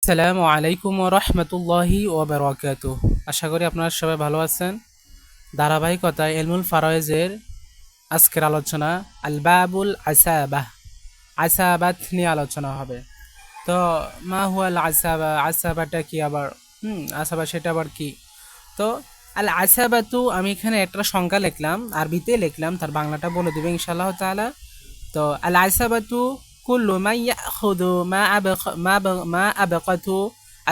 আসসালামু আলাইকুম ওয়া রাহমাতুল্লাহি ওয়া বারাকাতুহু। আশা করি আপনারা সবাই ভালো আছেন। ধারাবাহিকতায় ইলমুল ফারায়েজের আজকের আলোচনা আল বাবুল আসাবাহ, আসাবাত নিয়ে আলোচনা হবে। তো মা হুয়াল আসাবা, আসাবাটা কি আবার? আসাবা সেটা আবার কি? তো আল আসাবাতু আমি এখানে একটা সংজ্ঞা লিখলাম, আরবিতে লিখলাম, তার বাংলাটা বলে দেবে ইনশাআল্লাহ তাআলা। তো আল আসাবাতু কুল্লু মান ইয়াখুযু মা আবকাতু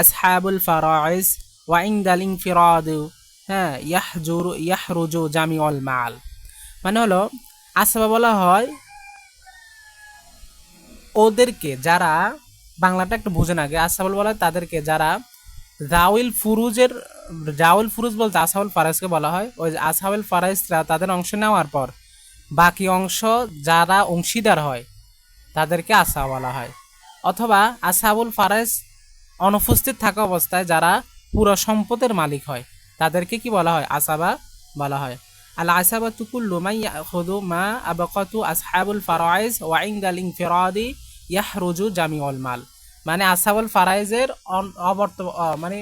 আসহাবুল ফারাইজ ওয়া ইনদাল ইনফিরাদু, হ্যাঁ, ইয়াহরুজু জামিউল মাল। মানে হলো আসবা বলা হয় ওদেরকে যারা, বাংলাটা একটু বুঝেন আগে। আসাবুল বলা হয় তাদেরকে যারা জাউল ফুরুজের, জাউল ফুরুজ বলতে আসাবুল ফারাইজকে বলা হয়। ওই আসাবুল ফারাইজরা তাদের অংশ নেওয়ার পর বাকি অংশ যারা অংশীদার হয় তাদেরকে আসা বলা হয়। অথবা আসহাবুল ফারাইজ অনুপস্থিত থাকা অবস্থায় যারা পুরো সম্পদের মালিক হয় তাদেরকে কি বলা হয়? আসাবা বলা হয়। আল আসাবাতু কুল্লু মান ইয়াখুযু মা আবকাতু আসহাবুল ফারাইজ ওয়া ইনদাল ইনফিরাদি ইয়াহরুজু জামিউল মাল। মানে আসহাবুল ফারাইজের মানে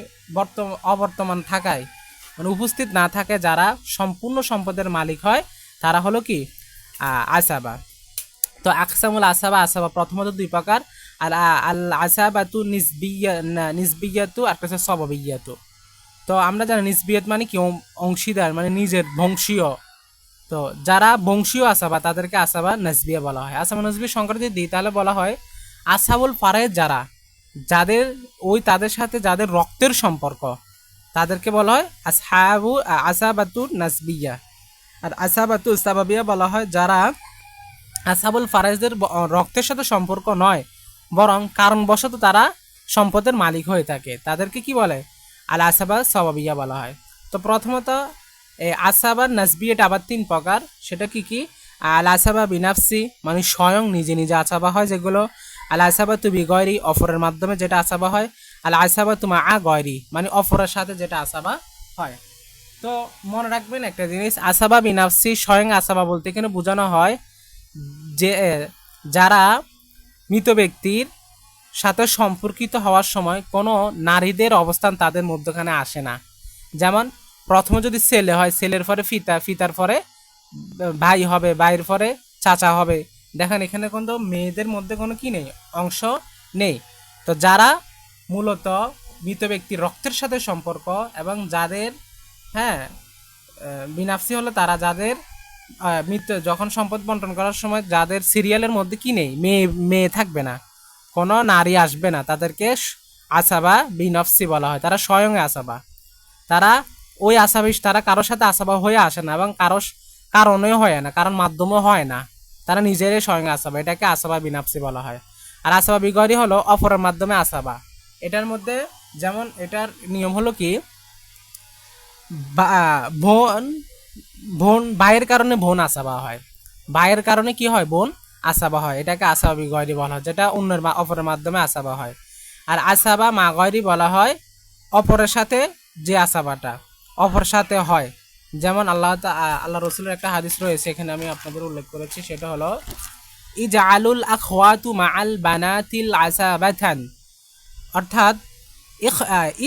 অবর্তমান থাকায়, মানে উপস্থিত না থাকে যারা সম্পূর্ণ সম্পদের মালিক হয় তারা হলো কি? আসাবা। তো আকসামুল আসাবা, আসাবা প্রথমত দুই প্রকার। আর আল আসাবাতু নিসবিয়াতু আর কাছে সবাবিয়াতু। তো আমরা জানি নিসবিয়াত মানে কি? অংশীদার, মানে নিজের বংশীয়। তো যারা বংশীয় আসাবা তাদেরকে আসাবা নাসবিয়া বলা হয়। আসাবা নাসবি সংখ্যা যদি দিই তাহলে বলা হয় আসাবুল ফারায়েজ যারা, যাদের তাদের সাথে যাদের রক্তের সম্পর্ক তাদেরকে বলা হয় আসাবাতু নাসবিয়া। আর আসাবাতু সাবাবিয়া বলা হয় যারা আসহাবুল ফারাইজদের রক্তের সাথে সম্পর্ক নয়, বরং কারণবশত তারা সম্পদের মালিক হয়ে থাকে, তাদেরকে কি বলে? আল আসাবা সবাবিয়া বলা হয়। তো প্রথমত আসাবা নাসবি এটা আবার তিন প্রকার। সেটা কি কি? আল আসাবা বিনাফসি, মানে স্বয়ং নিজে নিজে আসাবা হয় যেগুলো। আল আসাবা তু বি গয়রি, অফরের মাধ্যমে যেটা আসাবা হয়। আল আসাবা তু মা গয়রি, মানে অফরের সাথে যেটা আসাবা হয়। তো মনে রাখবেন একটা জিনিস, আসাবা বিনাফসি স্বয়ং আসাবা বলতে এখানে বোঝানো হয় যে যারা মৃত ব্যক্তির সাথে সম্পর্কিত হওয়ার সময় কোনো নারীদের অবস্থান তাদের মধ্যখানে আসে না। যেমন প্রথমে যদি ছেলে হয়, ছেলের পরে ফিতা, ফিতার পরে ভাই হবে, ভাইয়ের পরে চাচা হবে। দেখেন এখানে কিন্তু মেয়েদের মধ্যে কোনো কি নেই, অংশ নেই। তো যারা মূলত মৃত ব্যক্তির রক্তের সাথে সম্পর্ক এবং যাদের, হ্যাঁ, বিনাফসি হলো তারা যাদের মৃত্যু, যখন সম্পদ বন্টন করার সময় যাদের সিরিয়ালের মধ্যে কি নেই, মেয়ে মেয়ে থাকবে না, কোনো নারী আসবে না, তাদেরকে আসাবা বিনফসি বলা হয়। তারা স্বয়ং আসাবা, তারা ওই আসাবি, তারা কারোর সাথে আসাবা হয়ে আসে না এবং কারোর কারণেও হয় না, কারণ মাধ্যমও হয় না, তারা নিজেরাই স্বয়ং আসাবা। এটাকে আসাবা বিনাফসি বলা হয়। আর আসাবা বিগরি হলো অপরের মাধ্যমে আসাবা। এটার মধ্যে যেমন এটার নিয়ম হলো কি, বোন বোন ভাইয়ের কারণে বোন আসাবা হয়, ভাইয়ের কারণে কি হয়? বোন আসাবা হয়। এটাকে আসাবা বিগয়রি বলা হয়, যেটা অন্যের অপরের মাধ্যমে আসাবা হয়। আর আসাবা মা গয়রি বলা হয় অপরের সাথে যে আসাবাটা অপরের সাথে হয়। যেমন আল্লাহ রসুলের একটা হাদিস রয়েছে, এখানে আমি আপনাদের উল্লেখ করেছি, সেটা হলো ইজআলুল আখওয়াতু মাআল বানাতিল আসাবাতান। অর্থাৎ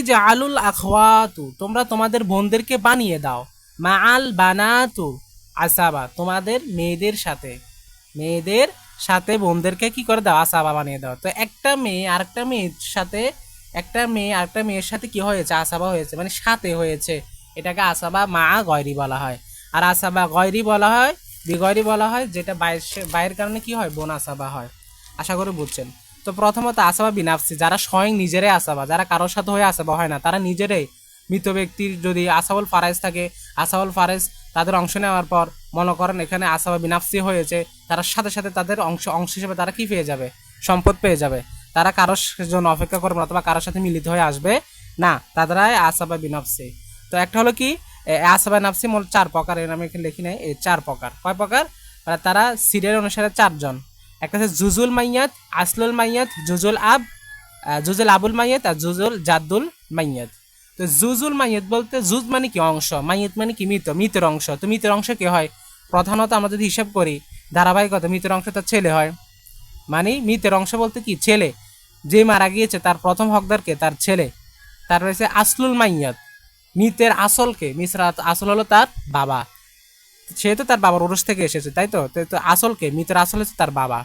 ইজআলুল আখওয়াতু, তোমরা তোমাদের বোনদেরকে বানিয়ে দাও, মাআল বানাতু আসাবা, তোমাদের মেয়েদের সাথে, মেয়েদের সাথে বোনদেরকে কি করে দাও? আসাবা বানিয়ে দাও। তো একটা মেয়ে আরেকটা মেয়ের সাথে, একটা মেয়ে আরেকটা মেয়ের সাথে কি হয়েছে? আসাবা হয়েছে, মানে সাথে হয়েছে। এটাকে আসাবা মা গয়রি বলা হয়। আর আসাবা গয়রি বলা হয়, বিগয়রি বলা হয় যেটা বাইরের কারণে কি হয়? বোন আসাবা হয়। আশা করি বুঝছেন। তো প্রথমত আসাবা বিনাফসি, যারা স্বয়ং নিজেরাই আসাবা, যারা কারোর সাথে হয়ে আসাবা হয় না, তারা নিজেরাই। মৃত ব্যক্তির যদি আসাবুল ফারাইজ থাকে, আসাবুল ফারাইজ তাদের অংশ নেওয়ার পর মনে করেন এখানে আসাবা বিনাফসি হয়েছে, তার সাথে সাথে তাদের অংশ হিসেবে তারা কি পেয়ে যাবে? সম্পদ পেয়ে যাবে। তারা কারোর জন্য অপেক্ষা করবে না অথবা কারোর সাথে মিলিত হয়ে আসবে না, তাদেরাই আসাবা বিনাফসি। তো একটা হলো কি, আসাবা নাফসি মোট চার প্রকার, এর আমি এখানে লিখি নাই। এই চার প্রকার, কয় প্রকার? তারা সিরিয়াল অনুসারে চারজন। একটা হচ্ছে জুজুল মাইয়াত, আসলুল মাইয়াত, জুজুল আবুল মাইয়াত আর জুজুল জাদ্দুল মাইয়াত। তো জুজুল মাইয়াত বলতে, জুজ মানে কি? অংশ, মাইয়াত মানে কি? মৃত, মৃতের অংশ। তো মৃতের অংশ কি হয়? প্রধানত আমরা যদি হিসাব করি ধারাবাহিকতা, মৃতের অংশ তার ছেলে হয়, মানে মৃতের অংশ বলতে কি? ছেলে। যে মারা গিয়েছে তার প্রথম হকদারকে তার ছেলে। তার রয়েছে আসলুল মাইয়াত, মৃতের আসলকে, মিসরা আসল হলো তার বাবা, সে তো তার বাবার ওরস থেকে এসেছে, তাই তো, তো আসলকে, মৃতের আসল হচ্ছে তার বাবা।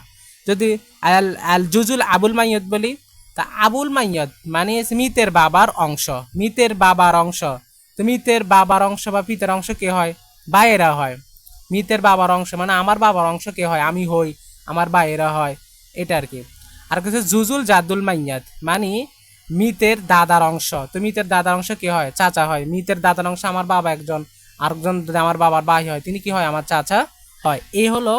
যদি আল আল জুজুল আবুল মাইয়াত বলি, তা আবুল মাইয়াত মানে মৃতের বাবার অংশ, মৃতের বাবার অংশ। তো মৃতের বাবার অংশ বা পিতার অংশ কে হয়? ভাইয়েরা হয়। মৃতের বাবার অংশ মানে আমার বাবার অংশ কে হয়? আমি হই, আমার ভাইয়েরা হয়, এটা আর কি। আর কিছু জুজুল জাদুল মাইয়াত মানে মৃতের দাদার অংশ। তো মৃতের দাদার অংশ কে হয়? চাচা হয়। মৃতের দাদার অংশ আমার বাবা একজন, আরেকজন যদি আমার বাবার ভাই হয় তিনি কি হয়? আমার চাচা হয়। এই হলো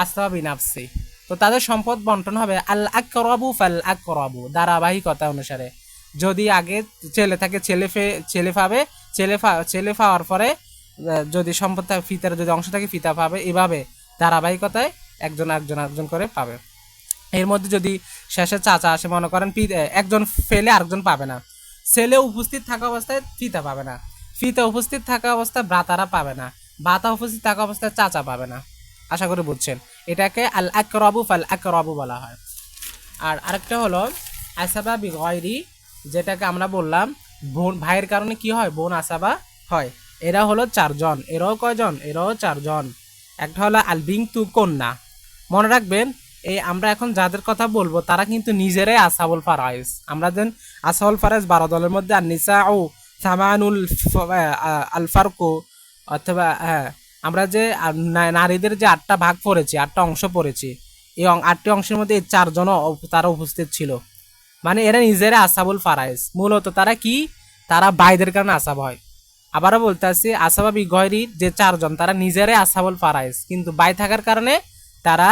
আসবাব বিনাফসি। তো তাদের সম্পদ বন্টন হবে আল আকরাবু ফাল আকরাবু, ধারাবাহিকতা অনুসারে। যদি আগে ছেলে থাকে ছেলে পাবে, ছেলে পাওয়ার পরে যদি সম্পদ থাকে ফিতার যদি অংশ থাকে ফিতা পাবে, এভাবে ধারাবাহিকতায় একজন করে পাবে। এর মধ্যে যদি শেষে চাচা আসে, মনে করেন একজন ফেলে আরেকজন পাবে না। ছেলে উপস্থিত থাকা অবস্থায় ফিতা পাবে না, ফিতা উপস্থিত থাকা অবস্থায় ভ্রাতারা পাবে না, ভ্রাতা উপস্থিত থাকা অবস্থায় চাচা পাবে না। আশা করি বুঝছেন। এটাকে আল আকরাবু ফাল আকরাবু বলা হয়। আর আরেকটা হলো আসাবা বিগয়রি, যেটাকে আমরা বললাম বোন ভাইয়ের কারণে কি হয়? বোন আসাবা হয়। এরা হলো চারজন। এরাও কয়জন? এরাও চারজন। একটা হলো আল বিনতু, কন্যা। মনে রাখবেন, এই আমরা এখন যাদের কথা বলবো তারা কিন্তু নিজেরাই আসাবুল ফারাইজ। আমরা যেন আসাবুল ফারাইজ 12 দলের মধ্যে আনিসা ও সামানুল আল ফারকু, অথবা হ্যাঁ, আমরা যে নারীদের যে 8টা ভাগ পড়েছি, 8টা অংশ পড়েছি, এই 8টি অংশের মধ্যে এই 4জনও তারা উপস্থিত ছিল। মানে এরা নিজেরা আসাবুল ফারাইজ। মূলত তারা কি? তারা বাইদের কারণে আসাব হয়। আবারও বলতে আসছি, আসাবা বিগয়রি যে 4জন তারা নিজেরাই আসাবুল ফারাইজ, কিন্তু বাই থাকার কারণে তারা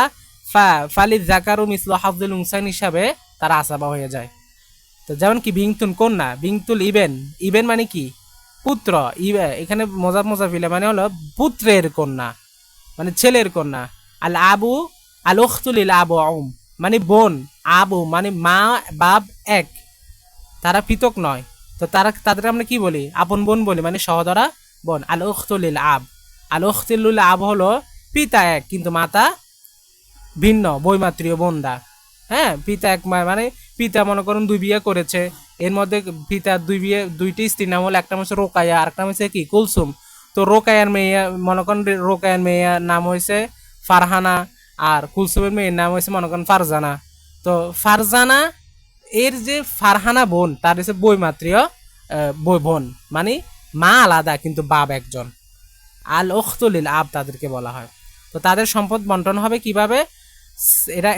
ফালিদ জাকারু মিসলু হাফজুল উনসাইন হিসাবে তারা আসাবা হয়ে যায়। তো যেমন কি বিংতুন কন্যা, বিংতুল ইবেন, ইবেন মানে কি? পুত্র। এখানে মজা ফিলে মানে হলো পুত্রের কন্যা, মানে ছেলের কন্যা। আল আবু আল উখতুলিল আবু মানে বোন, আবু মানে মা বাপ এক, তারা পৃথক নয়। তো তাদের আমরা কি বলি? আপন বোন বলি, মানে সহদরা বোন। আল উখতুলিল আব, আল উখতুলিল আব হলো পিতা এক কিন্তু মাতা ভিন্ন, বৈমাত্রীয় বোনরা। হ্যাঁ, পিতা এক মানে পিতা মনে করুন 2 বিয়ে করেছে, এর মধ্যে পিতা 2টি স্ত্রীর নাম হলো, একটা হচ্ছে রোকায়া আর একটা হচ্ছে কি কুলসুম। তো রোকায়ার মেয়ে মনে করেন, রোকায়ার মেয়ের নাম হয়েছে ফারহানা, আর কুলসুমের মেয়ের নাম হয়েছে মনে করেন ফারজানা। তো ফারজানা এর যে ফারহানা বোন, তার হচ্ছে বৈমাত্রীয় বোন, মানে মা আলাদা কিন্তু বাপ একজন। আল উখতুলিল আব তাদেরকে বলা হয়। তো তাদের সম্পদ বন্টন হবে কিভাবে?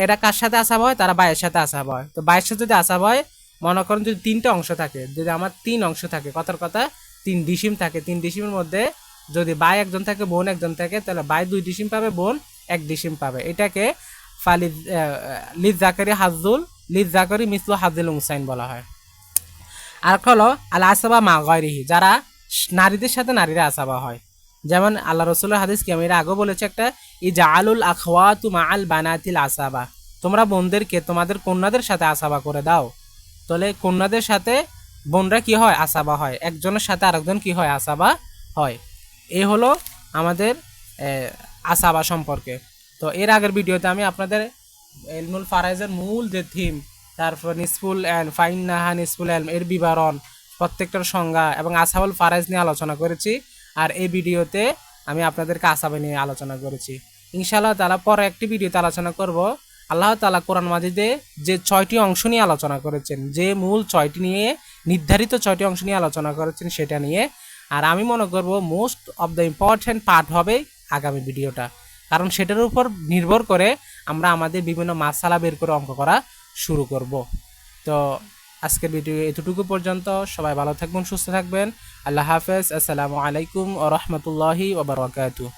এরা কার সাথে আসাব হয়? তারা ভাইয়ের সাথে আসাব হয়। তো ভাইয়ের সাথে যদি আসাব হয়, মনে করেন যদি 3টা অংশ থাকে, যদি আমার 3 অংশ থাকে, কথার কথা 3 ডিসিম থাকে, 3 ডিসিমের মধ্যে যদি ভাই একজন থাকে বোন একজন থাকে, তাহলে ভাই 2 ডিসিম পাবে, বোন 1 ডিসিম পাবে। এটাকে ফালিদ লিদ জাকারি হাজুল লিদ জাকারি মিসলু হাজুল উনসাইন বলা হয়। আর হলো আল আসাবা মা গয়রিহি, যারা নারীদের সাথে নারীরা আসাবা হয়। যেমন আল্লাহ রসুলের হাদিস কি আমি এর আগেও বলেছি একটা, ইজআলুল আখওয়াতু মাআল বানাতিল আসাবা, তোমরা বোনদেরকে তোমাদের কন্যাদের সাথে আসাবা করে দাও। তাহলে কন্যাদের সাথে বোনরা কি হয়? আসাবা হয়। একজনের সাথে আরেকজন কি হয়? আসাবা হয়। এই হলো আমাদের আসাবা সম্পর্কে। তো এর আগের ভিডিওতে আমি আপনাদের ইলমুল ফারাইজের মূল যে থিম, তারপর নিসফুল এলম, ফাইন্নাহা নিসফুল এলম এর বিবরণ, প্রত্যেকটার সংজ্ঞা এবং আসাবুল ফারাইজ নিয়ে আলোচনা করেছি। আর এই ভিডিওতে আমি আপনাদেরকে আসাবা নিয়ে আলোচনা করেছি। ইনশাআল্লাহ তাআলা পরে একটি ভিডিওতে আলোচনা করব আল্লাহ তাআলা কোরআন মাজিদে যে 6টি অংশ নিয়ে আলোচনা করেছেন, যে মূল 6টি নিয়ে নির্ধারিত 6টি অংশ নিয়ে আলোচনা করেছেন সেটা নিয়ে। আর আমি মনে করব most of the important part হবে আগামী ভিডিওটা, কারণ সেটার উপর নির্ভর করে আমরা আমাদের বিভিন্ন মাসালা বের করে অঙ্ক করা শুরু করব। তো আজকের ভিডিও এতটুকু পর্যন্ত। সবাই ভালো থাকবেন, সুস্থ থাকবেন। আল্লাহ হাফেজ। আসসালামু আলাইকুম ওয়া রাহমাতুল্লাহি ওয়া বারাকাতুহু।